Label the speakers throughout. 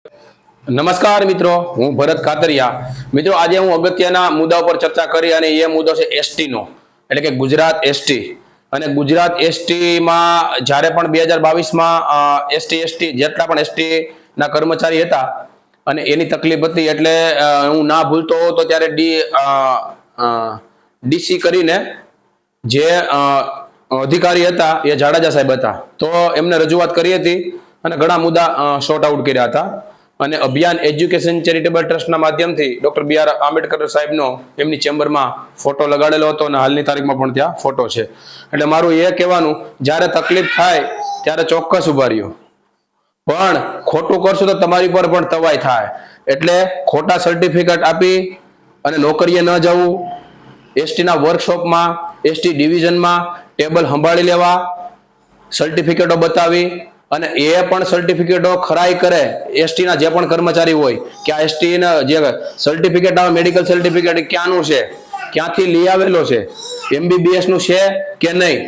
Speaker 1: નમસ્કાર મિત્રો, હું ભરત કાતરિયા. મિત્રો, આજે હું અગત્યના મુદ્દા પર ચર્ચા કરી અને એ મુદ્દો છે એસટી નો, એટલે કે ગુજરાત એસટી. અને ગુજરાત એસટી માં જ્યારે પણ 2022 માં એસટી જેટલા પણ એસટી ના કર્મચારી હતા અને એની તકલીફ હતી, એટલે હું ના ભૂલતો હોઉં તો ત્યારે ડીસી કરીને જે અધિકારી હતા એ જાડેજા સાહેબ હતા, તો એમને રજૂઆત કરી હતી અને ઘણા મુદ્દા શોર્ટ આઉટ કર્યા હતા. અને અભિયાન એજ્યુકેશન ચેરિટેબલ ટ્રસ્ટના માધ્યમથી ડોક્ટર બી આર આંબેડકર સાહેબનો એમની ચેમ્બરમાં ફોટો લગાડેલો હતો અને હાલની તારીખમાં પણ ત્યાં ફોટો છે. એટલે મારું એ કહેવાનું, જ્યારે તકલીફ થાય ત્યારે ચોક્કસ ઉભા રહ્યો, પણ ખોટું કરશો તો તમારી પર પણ તવાઈ થાય. એટલે ખોટા સર્ટિફિકેટ આપી અને નોકરીએ ન જવું, એસટીના વર્કશોપમાં એસટી ડિવિઝનમાં ટેબલ સંભાળી લેવા, સર્ટિફિકેટો બતાવી અને એ પણ સર્ટિફિકેટો ખરાઈ કરે એસટીના જે પણ કર્મચારી હોય કે આ એસટીના જે સર્ટિફિકેટ આવે, મેડિકલ સર્ટિફિકેટ ક્યાંનું છે, ક્યાંથી લઈ આવેલો છે, એમબીબીએસ નું છે કે નહીં.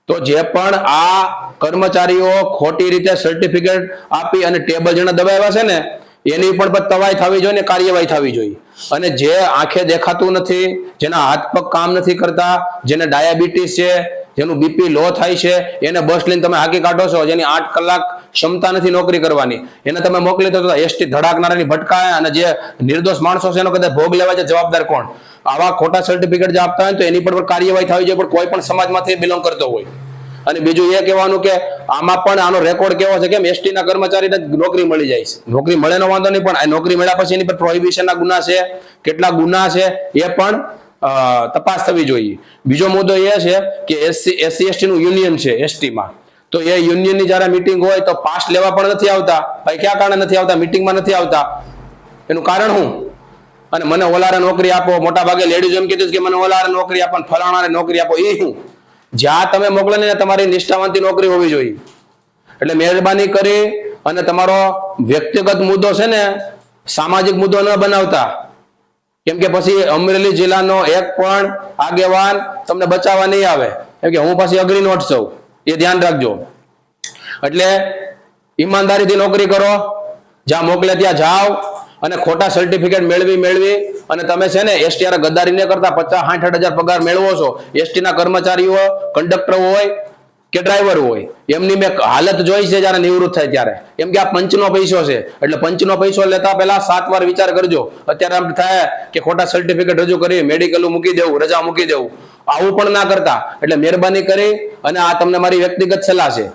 Speaker 1: તો જે પણ આ કર્મચારીઓ ખોટી રીતે સર્ટિફિકેટ આપી અને ટેબલ જેને દબાવ્યા છે ને, એની પણ તવાઈ થવી જોઈએ ને કાર્યવાહી થવી જોઈએ. અને જે આંખે દેખાતું નથી, જેના હાથ પગ કામ નથી કરતા, જેને ડાયાબિટીસ છે, જેનું બીપી લો થાય છે, એને બસ લઈને તમે હાકી કાઢો છો, જેની 8 કલાક ક્ષમતા નથી નોકરી કરવાની, એને તમે મોકલી દો તો એસટી ધડાકનારાની ભટકાય અને જે નિર્દોષ માણસો છે એનો કદાચ ભોગ લેવા છે, જવાબદાર કોણ? આવા ખોટા સર્ટિફિકેટ જે આપતા હોય તો એની પર પણ કાર્યવાહી થવી જોઈએ, પણ કોઈ પણ સમાજમાંથી બિલોંગ કરતો હોય. અને બીજું એ કહેવાનું કે આમાં પણ આનો રેકોર્ડ કેવો છે, કેમ એસટી ના કર્મચારીને નોકરી મળી જાય છે. નોકરી મળે નો વાંધો નહીં, પણ આ નોકરી મળ્યા પછી એની પર પ્રોહિબિશનના ગુના છે, કેટલા ગુના છે એ પણ તપાસ થવી જોઈએ. બીજો મુદ્દો એ છે કે એસસી એસટી નું યુનિયન છે એસટીમાં, તો એ યુનિયનની જ્યારે મીટિંગ હોય તો પાસ લેવા પણ નથી આવતા. ભાઈ ક્યાં કારણે નથી આવતા? મીટિંગમાં નથી આવતા, એનું કારણ શું? અને મને ઓલારે નોકરી આપો, મોટા ભાગે લેડીઝ એમ કીધું કે મને ઓલારે નોકરી આપો, ફલાણાને નોકરી આપો. એ શું? જ્યાં તમે મોકલે ને તમારી નિષ્ઠાવંતી નોકરી હોવી જોઈએ. એટલે મહેરબાની કરી અને તમારો વ્યક્તિગત મુદ્દો છે ને સામાજિક મુદ્દો ન બનાવતા, કેમ કે પછી અમરેલી જિલ્લાનો એક પણ આગેવાન તમને બચાવવા નહીં આવે, કેમ કે હું પછી અગ્રી નોટ છું, એ ધ્યાન રાખજો. એટલે ઈમાનદારીથી નોકરી કરો, જ્યાં મોકલે ત્યાં જાઓ અને ખોટા સર્ટિફિકેટ મેળવી અને તમે છે ને એસટી આર ગદ્દારી ન કરતા 50-60 હજાર પગાર મેળવો છો. એસટી ના કર્મચારીઓ, કંડક્ટર હોય કે ડ્રાઈવર હોય, એમની મેં હાલત જોઈ છે જયારે નિવૃત્ત થાય ત્યારે. એમ કે આ પંચનો પૈસો છે, એટલે પંચનો પૈસો લેતા પહેલા 7 વાર વિચાર કરજો. અત્યારે આમ થાય કે ખોટા સર્ટિફિકેટ રજૂ કરી મેડિકલ મૂકી દેવું, રજા મૂકી દેવું, આવું પણ ના કરતા. એટલે મહેરબાની કરી અને આ તમને મારી વ્યક્તિગત સલાહ છે.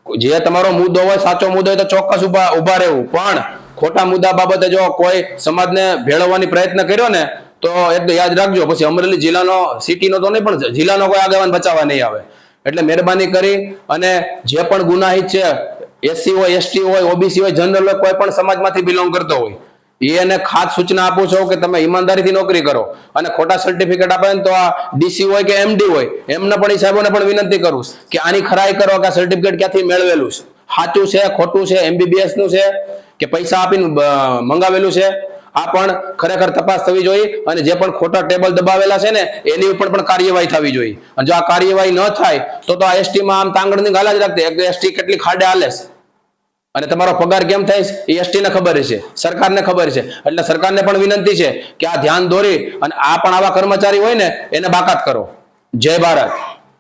Speaker 1: જે તમારો મુદ્દો હોય, સાચો મુદ્દો હોય તો ચોક્કસ ઉભા રહેવું, પણ ખોટા મુદ્દા બાબતે જો કોઈ સમાજને ભેળવવાની પ્રયત્ન કર્યો ને તો એકદમ યાદ રાખજો, પછી અમરેલી જિલ્લાનો, સિટીનો તો નહીં પણ જિલ્લાનો કોઈ આગેવાન બચાવવા નહીં આવે. એટલે મહેરબાની કરી અને જે પણ ગુનાહિત છે, એસસી હોય, એસટી હોય, ઓબીસી હોય, જનરલ હોય, કોઈ પણ સમાજમાંથી બિલોંગ કરતો હોય, એને ખાસ સૂચના આપું છું કે તમે ઈમાનદારીથી નોકરી કરો. અને ખોટા સર્ટિફિકેટ આપે ને તો આ ડીસી હોય કે એમડી હોય, એમને પણ સાહેબોને પણ વિનંતી કરું કે આની ખરાઈ કરો કે આ સર્ટિફિકેટ ક્યાંથી મેળવેલું છે, સાચું છે, ખોટું છે, એમબીબીએસ નું છે કે પૈસા આપીને મંગાવેલું છે, આ પણ ખરેખર તપાસ થવી જોઈએ. અને જે પણ ખોટા ટેબલ દબાવેલા છે ને એની ઉપર પણ કાર્યવાહી થવી જોઈએ. અને જો આ કાર્યવાહી ન થાય તો આ એસટીમાં આમ તાંગડની ગાલા જ રાખતે, એસટી કેટલી ખાડે હાલે છે અને તમારો પગાર કેમ થાય એ એસટી ને ખબર છે, સરકારને ખબર છે. એટલે સરકારને પણ વિનંતી છે કે આ ધ્યાન દોરી અને આ પણ આવા કર્મચારી હોય ને એને બાકાત કરો. જય ભારત.